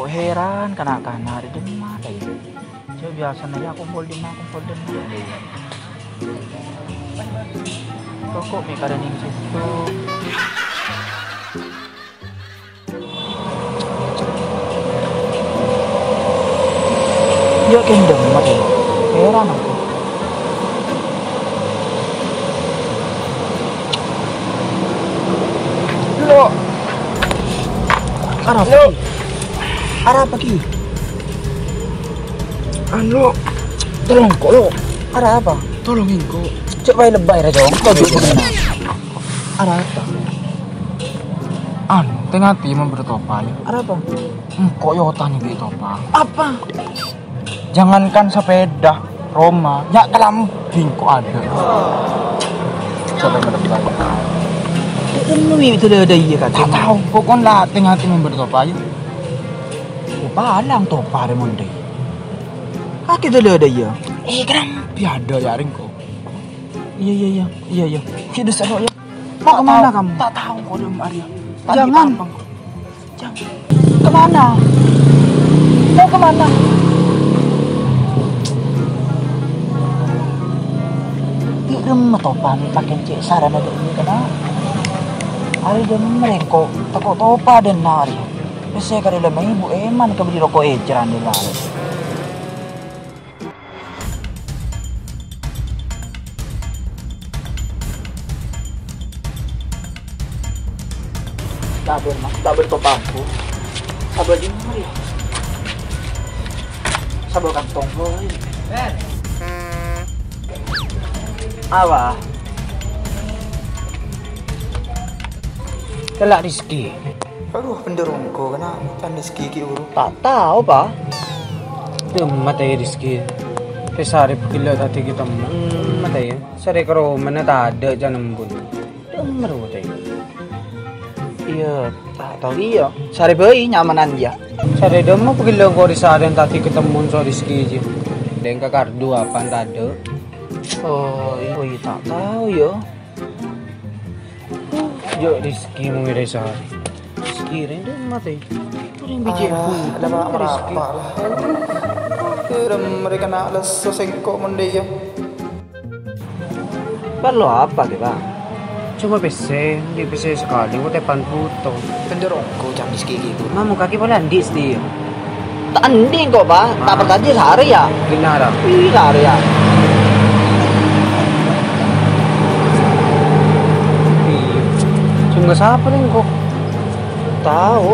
kok heran kanak-kanak di Demak ya. Coba biasanya kumpul di Demak ya. Kok mereka ada di situ. Dia kayak Demak ya. Heran aku. Lo Arah apa ki? Anu, tolong kok lo. Arah apa? Tolongin kok. Coba lebay aja dong. Kau juga begini. Arah apa? Anu, tengah tim bertopai. Arah apa? Kok yo tanya gitu topa. Apa? Jangankan sepeda, Roma, ya kelambing kok ada. Coba bertopai. Kamu itu ada iya kan? Tak tahu, pokoknya tengah tim bertopai. Balang topa ada monde. Kaki itu ada iya. Kerampi ada ya ringko. Iya. Kita seru ya. Mau kemana kamu? Tak tahu kok di Maria. Jangan. Kemana? Mau kemana? Di rumah topa nih pakai cek saran ada ini kena. Hari dan mereka takut topa dan nari. Saya kada lama ibu eman ke beli rokok eceran di lari. Sabar topaku. Sabar di mana ya? Sabar kantong boy. Apa? Telak Rizky. Aduh, penderongko kena tandis gigi uru. Tak tahu, Pak. Matay Rizky. Kesari pagkila tadi kita matay. Sari karo mana tak ada jangan bun. Demar matay. Iya, tak tahu iya. Sari bayi nyamanan dia. Sari demo pagkila ko risari tadi ketemu so Rizky aja. Dan kakardu apa tak ada. Oh, iya tak tahu ya. Yo Rizky mau mirai sehari. Rizky rin dong matay. Puring biji Ada apa lah. Kira mereka nak lesu sengkok monde ya. Perlu apa kita? Cuma PC, di PC sekali ko tepan puto. Penderongko jam di gigi itu. Mamu kaki pala andis dia. Tak anding kok, Pak. Tak bertadi sehari ya. Ginara. Ih, sehari ya. Cuma siapa rin kok? Tahu.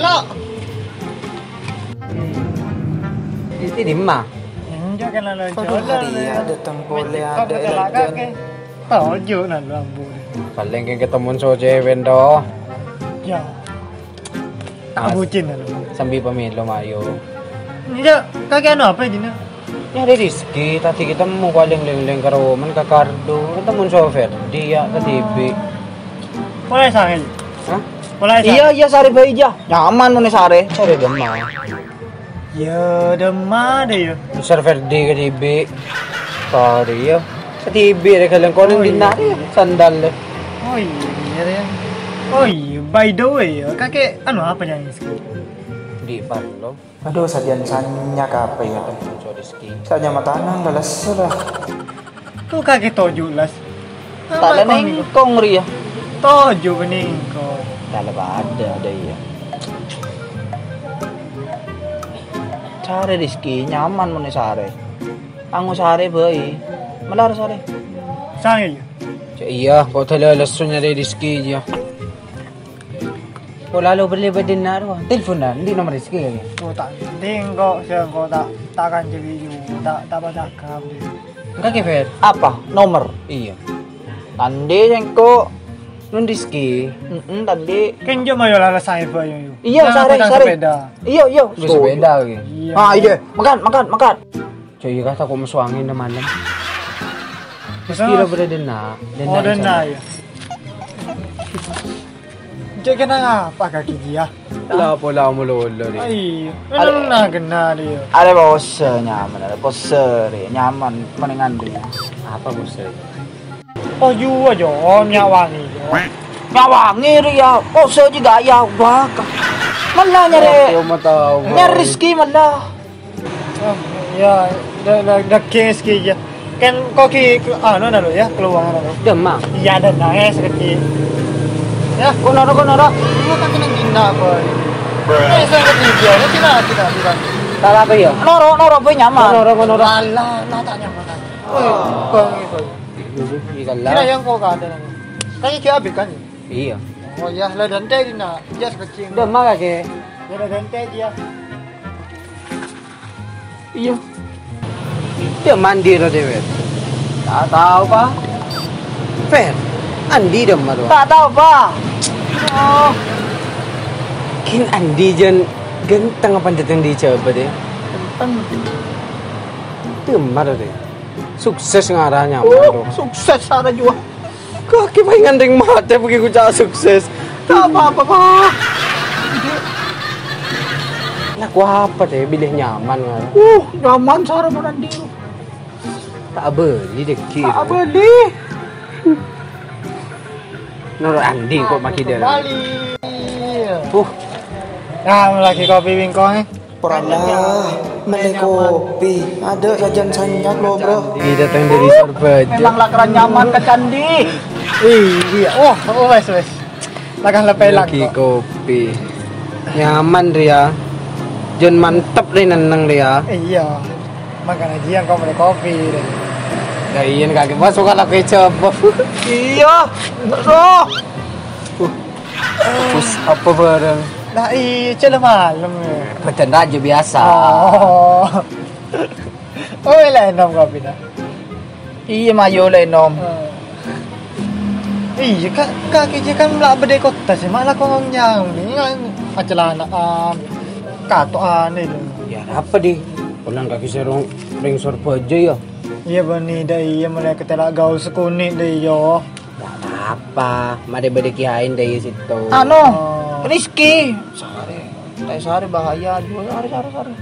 Lo. Itu di mana? Enggak kan ada Aduh, hari ada tempole ada elegan. Tojo na lambu. Paling kayak ketemu so cewek do. Ya. Abucin na lo. Sambil pamilo Mario. Enggak, kakek ano apa din na? Nyari Rizky, tadi kita mau paling leng-leng karo man kakardo. Ketemu sofer, dia ke TV. Wala sa akin. Hah? Wala sa. Iya, sari bayi aja. Nyaman mo ni sari. Sorry dama. Ya, dama deh ya. Server di ke TV. Sorry ya. Sa TV rin kalang ko nang dinari. Sandal eh. Oh iya ya. Oh iya, by the way, kakek ano apa niya Rizky? Di parlo. Aduh, sadian sanya kape ya. So Rizky. Sanya matanan galas lah. Kau kakek tojo las. Tak ada neng kong ria. Tojo bening ko. Tak ada iya. Sari Rizky, nyaman mo ni sari. Ang sari bayi. Malar sari. Sa akin. Iya, kau talalas niya rin Rizky ya. Kau lalo berlibat din na rin. Telepon na, hindi naman Rizky lagi. Kota. Ding ko siya ko takan jadi dapat dakam. Kaki Fer? Apa? Nomor? Iya. Tandi yang ko. Nun Rizky. Tandi. Kenjo mayo lala sa iba yun. Iya, sari. Iya. Gusto beda lagi. Iya. Iya. Makan. Cuy, kata ko maswangin na malam. Gusto Rizky lang din na. Oh, dan na ya. Diyan ka na nga, pagkaki dia. Wala mo lolo rin. Ay, ano na gana dia. Ada bos nyaman, ada bos nyaman meningan dia. Apa gusto rin? Oh, you aja, om nyawangi. Nyawangi Ria. Oh, saya juga ya baka. Malah nyari. Yo mataw. Nyari rezeki malah. Ya, dah kes ya. Kan koki ano na lo ya, keluar na lo. Demang. Iya dan nangis sekali. Ya, Konoro. Ano ka kinagina ko? Eh, sa ketiga, kita. Tala ba yo? Noro boy nyaman. Konoro. Lala, tanya mo na. Oy, ko. Ikala. Kaya yang ko ka na. Kaya kiabi kan. Iya. Oh ya, la dante din na. Yes, kacing. Demang kake. La dante dia. Iya. Dia mandi ro dewe. Tak tahu pa. Fer. Andi dem maro. Tak tahu pa. Oh, Kin Andi jen genteng apa datang di coba deh. Dem maro deh. Sukses ngarahnya maro. sukses ada juga. Kaki pengen ring mata pergi ku cak sukses. Tak apa-apa pa. Nak apa deh bilih nyaman ngara. Nyaman sarang mo nandi. Tak beli deh kira. Tak beli. Noro Andi kok maki dia. Bali. Nah, lagi kopi wingkong eh. Pernah meli kopi. Ada sajian sanyak lo bro. Dia datang dari Surabaya. Memang lakaran nyaman ke candi. Iya. Wes. Lagang lepay lang Lagi ko. kopi. Nyaman Ria. Jen mantep deh neneng Ria. Iya. Makan aja yang kau beli kopi. Ya iya kaki mas suka lah kecap. Iya. Bro. Terus apa bareng? Nah iya, cila malam eh. Badan aja biasa. Oh, wala enom kopi na. Iya mayo lah nom. Iya, kaki je kan melak berde kota sih. Malah kau nyang ni kan acelana kato ane lu. Ya apa di? Pulang kaki serong ring Surabaya ya. Iya bani dah iya mulai ketela gaul sekunik dah yo. Apa? Made bade kiain dari situ. Ano? Rizky. Sari bahaya juga. Sari.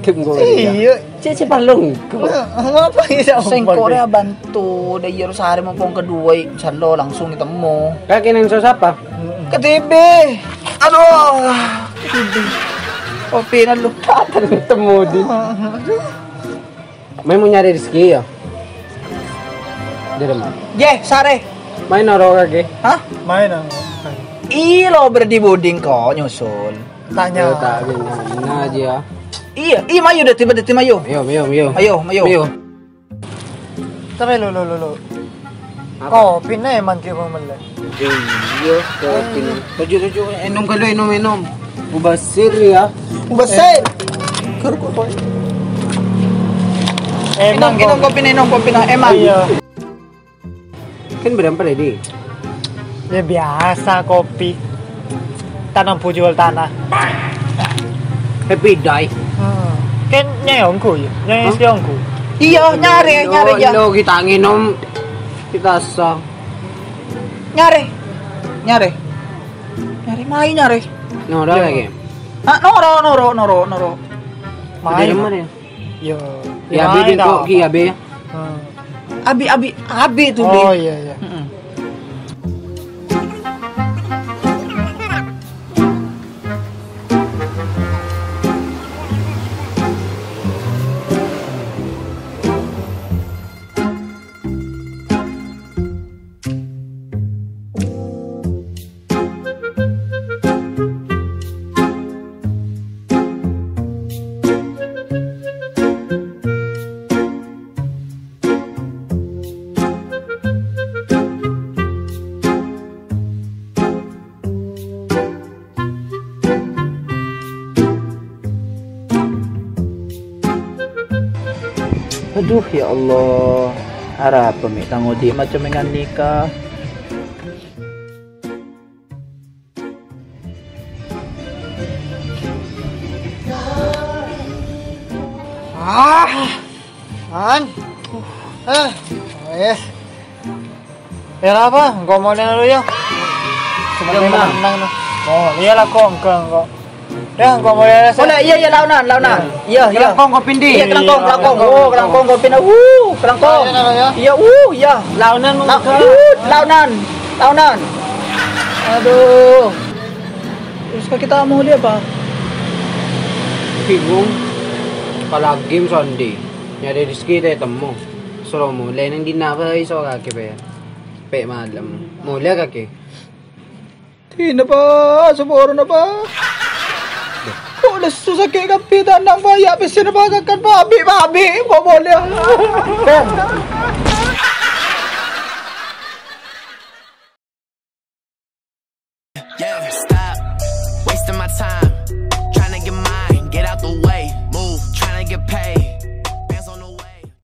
Tunggu. Iya. Cici palung. Ngapa ya? Sengko rea bantu. Dari Yeru sehari maupun kedua. Salo langsung ditemu. Kaki nang siapa? Ketibe. Aduh. Kopi na lu. Kata ketemu di. May mau nyari rezeki ya? Di rumah. Sare. Main naro kaki. Hah? Main ang. Lo berdi buding kok nyusul. Tanya. Tak gina aja ya. Iya, mayo dati mayo. Ayo. Ayo. Tapi lo. Kopi na emang kaya mo malay. Iya, kopi. Tuju. Inom. Mubasir ya. Besar. Emang Inom kopi na. Emang. Iya. Kan berapa di? Ya biasa kopi. Tanam jual tanah. Happy die. Kan nyayongku ya. Nyayong siyongku. Iya, nyari ya. Lo kita nginom kita sah. Nyari. Nyari. Nora lagi. Ah, noro. Dari mana ya? Yo. Ya abi kok ki abi. Abi tuh Bi. Oh iya. Aduh ya Allah. Harap pemitang udi macam dengan nikah. Yes. Ya apa? Ngomongin dulu ya. Cuma menang no. Oh, iyalah kok. Ya, ngomongin aja. Oh, iya launan. Iya. Kelangkong kopi di. Iya, kelangkong. Oh, kelangkong kopi na. Kelangkong. Iya. Iya, iya. Launan mau Launan. Tahunan. Aduh. Terus ka kita mo huli ba? Bingung. Pala game Sunday. Nyari Rizky tayo tamo. Suruh mo. Lain ang dinapa iso kaki pa yan. Pe malam. Mula kaki. Di na ba? Sumuro na ba? Kung nasusakit ang pita ng baya, pisinabagan ka babi. Pumuli. Yeah, stop wasting my time.